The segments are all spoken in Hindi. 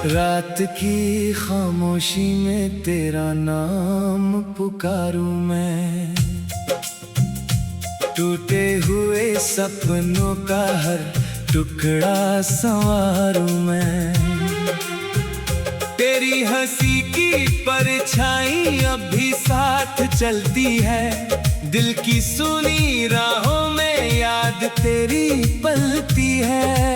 रात की खामोशी में तेरा नाम पुकारूं मैं, टूटे हुए सपनों का हर टुकड़ा संवारूं मैं। तेरी हंसी की परछाई अब भी साथ चलती है, दिल की सुनी राहों में याद तेरी पलती है।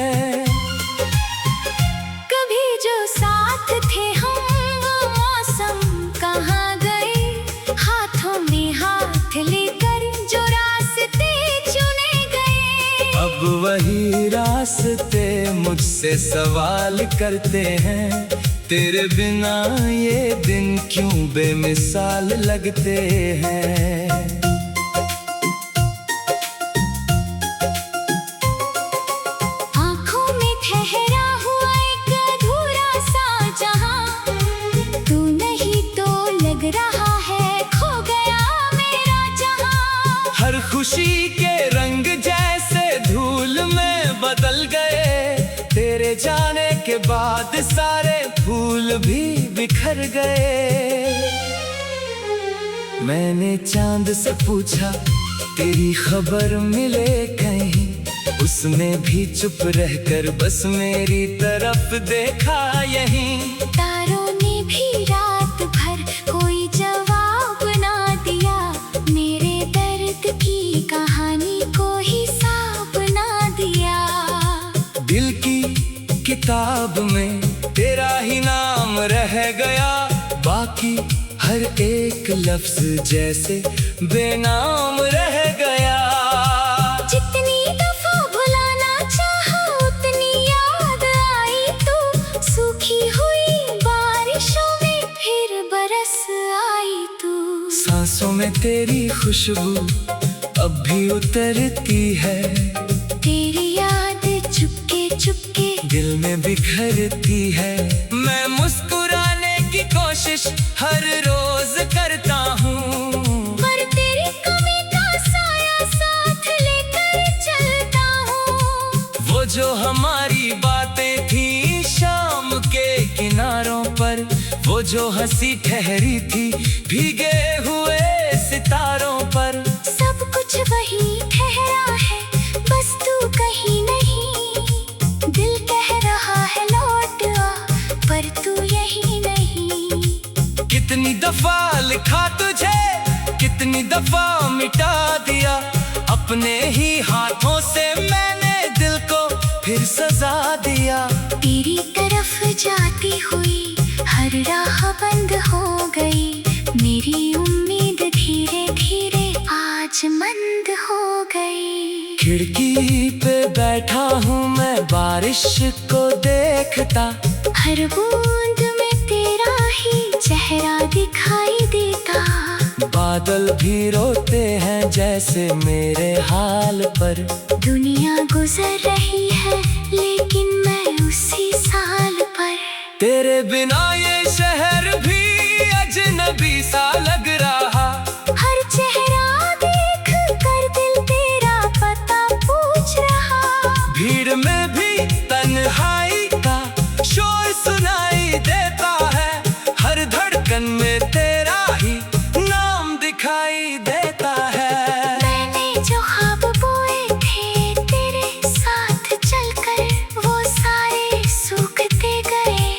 कभी जो साथ थे हम वो मौसम कहाँ गए, हाथों में हाथ लेकर जो रास्ते चुने गए। अब वही रास्ते मुझसे सवाल करते हैं, तेरे बिना ये दिन क्यों बेमिसाल लगते हैं। आँखों में ठहरा हुआ एक अधूरा सा जहां, तू नहीं तो लग रहा है खो गया मेरा जहां। हर खुशी के रंग जैसे धूल में बदल गए, तेरे जाने के बाद सारे फूल भी बिखर गए। मैंने चांद से पूछा तेरी खबर मिले कहीं, उसने भी चुप रहकर बस मेरी तरफ देखा यहीं। तारों ने भी रात भर कोई जवाब ना दिया, मेरे दर्द की कहानी को हिसाब ना दिया। दिल की किताब में तेरा ही नाम रह गया, बाकी हर एक लफ्ज जैसे बेनाम रह गया। जितनी दफा भुलाना चाहा उतनी याद आई तू, सूखी हुई बारिशों में फिर बरस आई तू। सांसों में तेरी खुशबू अब भी उतरती है, तेरी याद चुपके चुपके दिल में बिखरती है। मैं मुस्कुराने की कोशिश हर रोज करता हूँ, पर तेरी कमी का साया साथ लेकर चलता हूँ। वो जो हमारी बातें थी शाम के किनारों पर, वो जो हंसी ठहरी थी भीगे हुए सितारों पर। सब कुछ वही ठहरा है, बस तू कहीं नहीं। दिल कह रहा है लौट आ, पर तू यही नहीं। कितनी दफा लिखा तुझे, कितनी दफा मिटा दिया, अपने ही हाथों से मैंने दिल को फिर सजा दिया। तेरी तरफ जाती हुई हर राह बंद हो गई, मेरी उम्मीद धीरे धीरे आज मंद हो गई। खिड़की पे बैठा हूँ मैं बारिश को देखता, हर बूंद में तेरा ही चेहरा दिखाई देता। बादल भी रोते हैं जैसे मेरे हाल पर। दुनिया गुजर रही है लेकिन मैं उसी साल पर। तेरे बिना ये शहर भी अजनबी सा लग रहा, हर चेहरा देख कर दिल तेरा पता पूछ रहा। भीड़ में भी तन्हाई का शोर सुनाई देता है, हर धड़कन में तेरा ही नाम दिखाई देता है। मैंने जो ख्वाब बोए थे तेरे साथ चलकर, वो सारे सूखते गए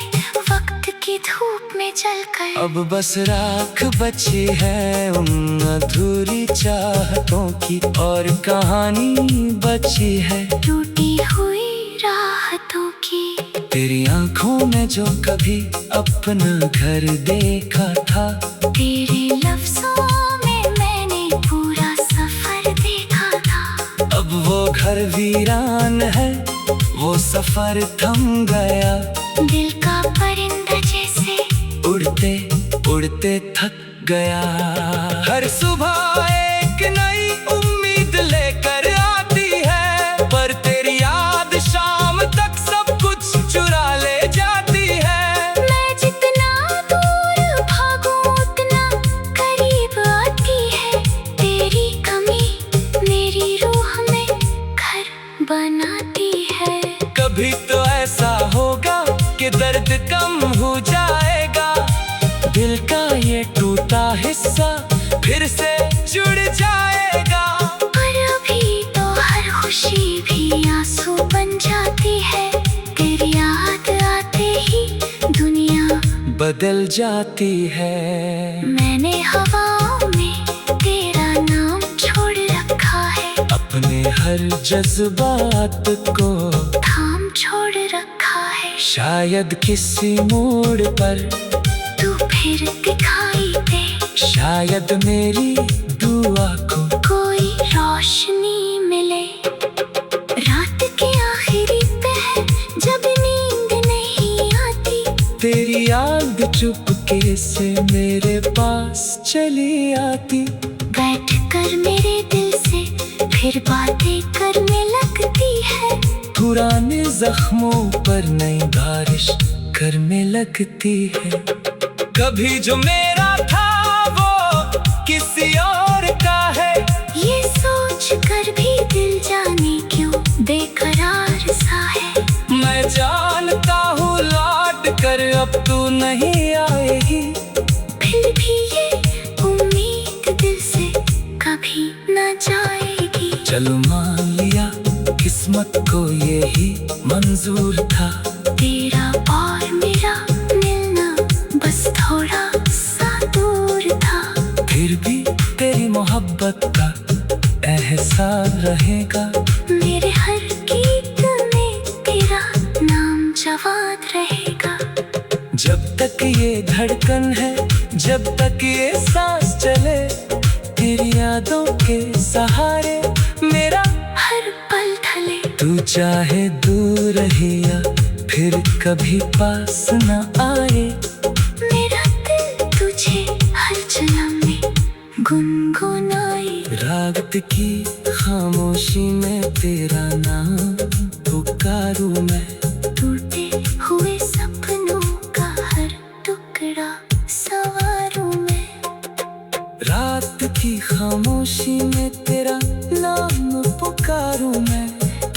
वक्त की धूप में जलकर। अब बस राख बची है उन अधूरी चाहतों की, और कहानी बची है टूटी हुई राहतों की। तेरी आंखों में जो कभी अपना घर देखा था, तेरे लफ्जों में मैंने पूरा सफर देखा था। अब वो घर वीरान है, वो सफर थम गया। दिल का परिंदा जैसे उड़ते उड़ते थक गया। हर सुबह एक नई उम्मीद लेकर आती है, पर तेरी याद शाम तक सब कुछ चुरा ले जाती है। मैं जितना दूर भागूं उतना करीब आती है, तेरी कमी मेरी रूह में घर बनाती है। कभी तो ऐसा होगा कि के दर्द कम हो जाएगा। दिल का ये टूटा हिस्सा फिर से जुड़ जाएगा। पर अभी तो हर खुशी भी आंसू बन जाती है। तेरी याद आते ही दुनिया बदल जाती है। मैंने हवाओं में तेरा नाम छोड़ रखा है। अपने हर जज्बात को थाम छोड़ रखा है। शायद किसी मोड़ पर तू फिर दिखाई दे। शायद मेरी दुआ को कोई रोशनी मिले। रात की आखिरी पहर जब नींद नहीं आती, तेरी याद चुपके से मेरे पास चली आती। बैठ कर मेरे दिल से फिर बातें करने लगती है। पुराने जख्मों पर नई बारिश करने लगती है। कभी जो मेरा था वो किसी और का है। ये सोच कर भी दिल जाने क्यों बेकरार सा है। मैं जानता हूँ लौट कर अब तू नहीं आएगी। फिर भी ये उम्मीद दिल से कभी न जाएगी। चलो मान लिया किस्मत को यही मंजूर था। तेरा और मेरा मिलना बस थोड़ा सा दूर था। फिर भी तेरी मोहब्बत का एहसास रहेगा। मेरे हर गीत में तेरा नाम जवाब रहेगा। जब तक ये धड़कन है, जब तक ये सांस चले, तेरी यादों के सहारे मेरा हर पल ढले। तू चाहे दूर रहे या फिर कभी पास न आए, मेरा दिल तुझे हर जन्म में गुनगुनाए। रात की खामोशी में तेरा नाम पुकारूं मैं। टूटे हुए सपनों का हर टुकड़ा संवारूं मैं। रात की खामोशी में तेरा नाम पुकारूं मैं।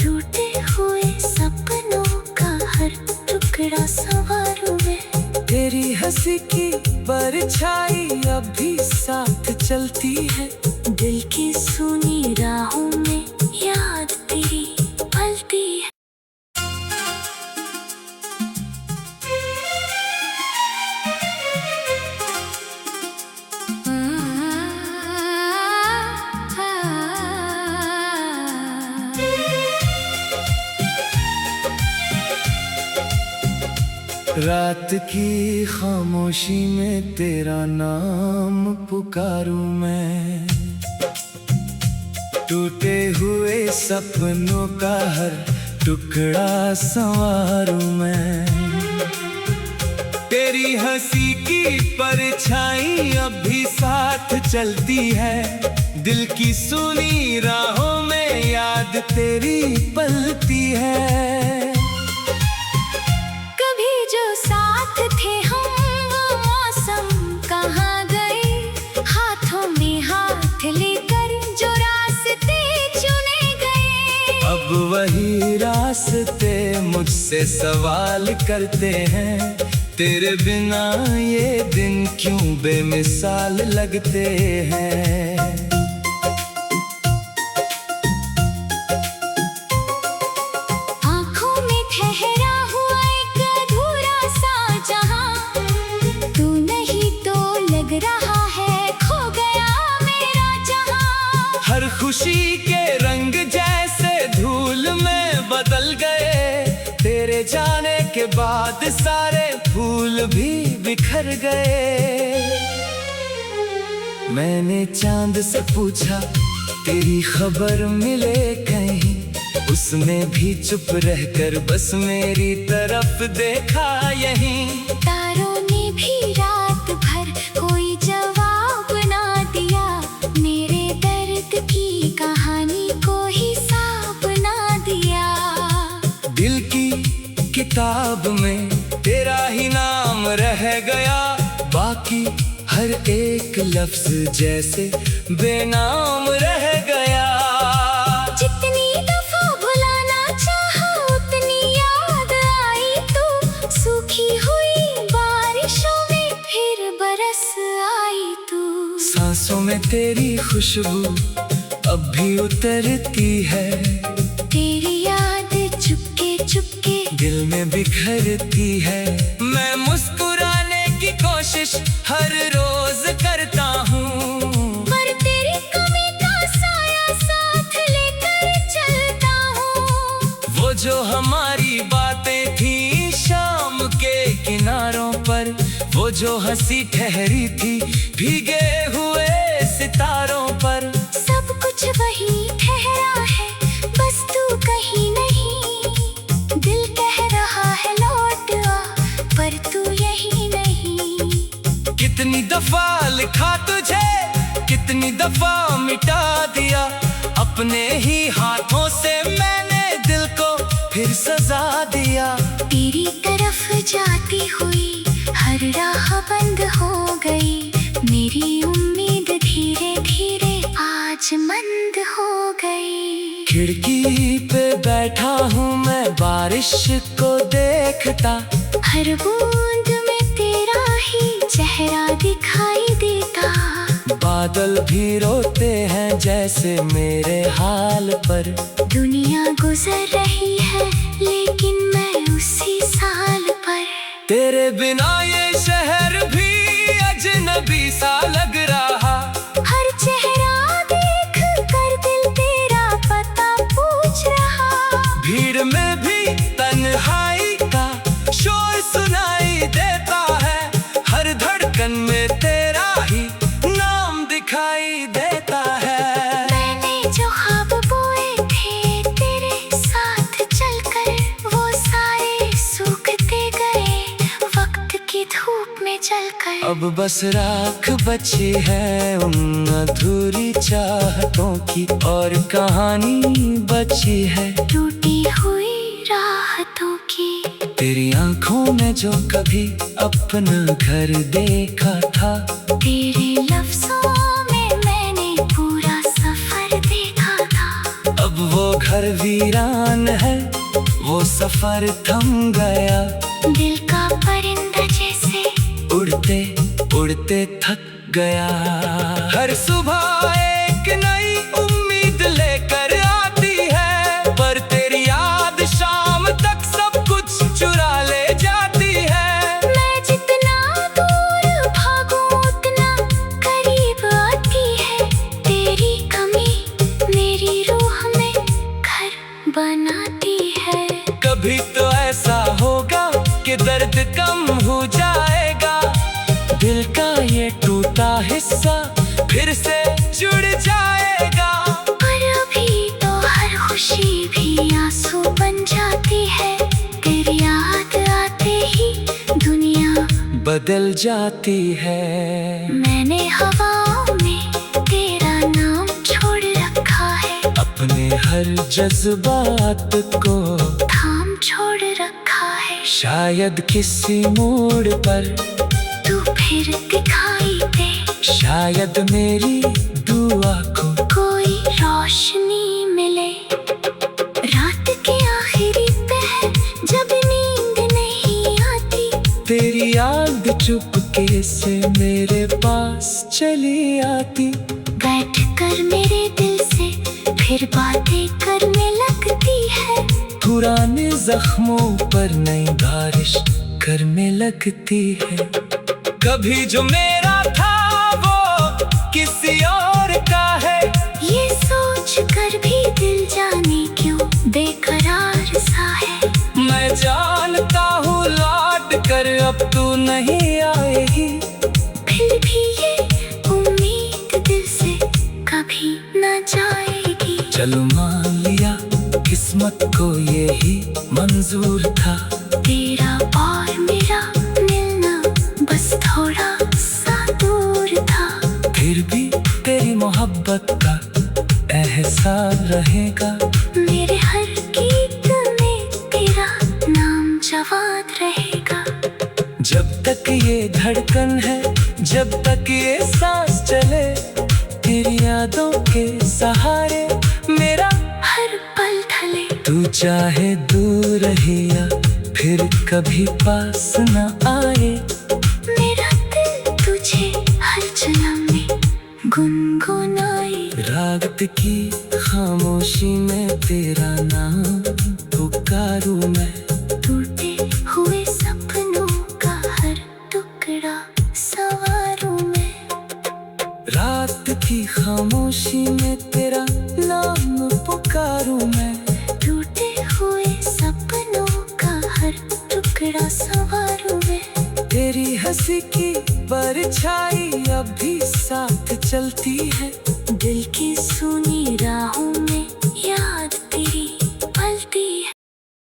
टूटे हुए सपनों का हर टुकड़ा संवारूं मैं। तेरी हंसी की परछाई अब भी साथ चलती है। दिल की सुनी राहों में याद तेरी पलती है। रात की खामोशी में तेरा नाम पुकारूं मैं। टूटे हुए सपनों का हर टुकड़ा संवारूं मैं। तेरी हंसी की परछाई अब भी साथ चलती है। दिल की सुनी राहों में याद तेरी पलती है। कभी जो साथ थे हम वो मौसम कहाँ गए। हाथों में हाथ लेकर जो रास्ते चुने गए। अब वही रास्ते मुझसे सवाल करते हैं। तेरे बिना ये दिन क्यों बेमिसाल लगते हैं। आँखों में ठहरा हुआ एक अधूरा सा जहां। तू नहीं तो लग रहा है खो गया मेरा जहां। हर खुशी के रंग जैसे धूल में बदल गए। तेरे जाने के बाद सारे फूल भी बिखर गए। मैंने चांद से पूछा तेरी खबर मिले कहीं। उसने भी चुप रहकर बस मेरी तरफ देखा यहीं। तारों ने भी रात भर कोई जवाब ना दिया। मेरे दर्द की कहानी को हिसाब ना दिया। दिल की किताब में तेरा ही नाम रह गया। बाकी हर एक लफ्ज जैसे बेनाम रह गया। जितनी दफा भुलाना चाहा उतनी याद आई। तू सूख तेरी खुशबू अब भी उतरती है। तेरी याद चुपके चुपके दिल में बिखरती है। मैं मुस्कुराने की कोशिश हर रोज करता हूँ, पर तेरी कमी का साया साथ लेकर चलता हूँ। वो जो हमारी बातें थी शाम के किनारों पर, वो जो हंसी ठहरी थी भीगे हुए सितारों पर। सब कुछ वही ठहरा है, बस तू कहीं नहीं। दिल कह रहा है लौट आ, पर तू यही नहीं। कितनी दफा लिखा तुझे, कितनी दफा मिटा दिया, अपने ही हाथों से मैंने दिल को फिर सजा दिया। तेरी तरफ जाती हुई हर राह बंद हो गई, मेरी उम्मीद धीरे धीरे आज मंद हो गई। खिड़की पे बैठा हूँ मैं बारिश को देखता, हर बूंद में तेरा ही चेहरा दिखाई देता। बादल भी रोते हैं जैसे मेरे हाल पर। दुनिया गुजर रही है लेकिन मैं उसी साल पर। तेरे बिना ये शहर भी अजनबी सा लग रहा, हर चेहरा देख कर दिल तेरा पता पूछ रहा। भीड़ में भी तन्हाई का शोर सुनाई देता है, हर धड़कन में तेरा ही नाम दिखाई देता है। मैंने जो ख्वाब बोए थे तेरे साथ चलकर, वो सारे सूखते गए वक्त की धूप में जलकर। अब बस राख बची है उन अधूरी चाहतों की, और कहानी बची है टूटी हुई राहतों की। तेरी आंखों में जो कभी अपना घर देखा था, तेरे लफ्जों में मैंने पूरा सफर देखा था। अब वो घर वीरान है, वो सफर थम गया। दिल का परिंदा जैसे उड़ते उड़ते थक गया। हर सुबह एक नई उम्मीद लेकर आती है, पर तेरी याद शाम तक सब कुछ चुरा ले जाती है। मैं जितना दूर भागूं उतना करीब आती है। तेरी कमी मेरी रूह में घर बनाती है। कभी तो ऐसा होगा कि दर्द कम हो जाएगा, दिल का ये टूटा हिस्सा फिर से जुड़ जाएगा। पर अभी तो हर खुशी भी आंसू बन जाती है। तेरी याद आते ही दुनिया बदल जाती है। मैंने हवाओं में तेरा नाम छोड़ रखा है, अपने हर जज्बात को थाम छोड़ रखा है। शायद किसी मोड़ पर तू फिर दिखाई दे, शायद मेरी दुआ को कोई रोशनी मिले। रात के आखिरी पहर जब नींद नहीं आती, तेरी याद चुपके से मेरे पास चली आती। बैठ कर मेरे दिल से फिर बातें करने लगती है। पुराने जख्मों पर नई बारिश करने लगती है। कभी जो मेरा था वो किसी और का है, ये सोच कर भी दिल जाने क्यों बेकरार सा है। मैं जानता हूँ लौट कर अब तू नहीं आएगी, फिर भी ये उम्मीद दिल से कभी न जाएगी। चलो मान लिया किस्मत को यही मंजूर था, तेरा और मेरा मिलना बस थोड़ा सा दूर था। फिर भी तेरी मोहब्बत का एहसास रहेगा। मेरे हर गीत में तेरा नाम जवाब रहेगा। जब तक ये धड़कन है, जब तक ये सांस चले, तेरी यादों के सहारे मेरा हर पल ढले। तू चाहे दूर रहे या फिर कभी पास न आए, मेरा दिल तुझे हर जन्म में गुनगुनाता रात की खामोशी में तेरा नाम पुकारूं मैं। टूटे हुए सपनों का हर टुकड़ा संवारूं मैं। रात की खामोशी में तेरा नाम पुकारूं मैं। टूटे हुए सपनों का हर टुकड़ा संवारूं मैं। तेरी हंसी की परछाई अब भी साथ चलती है।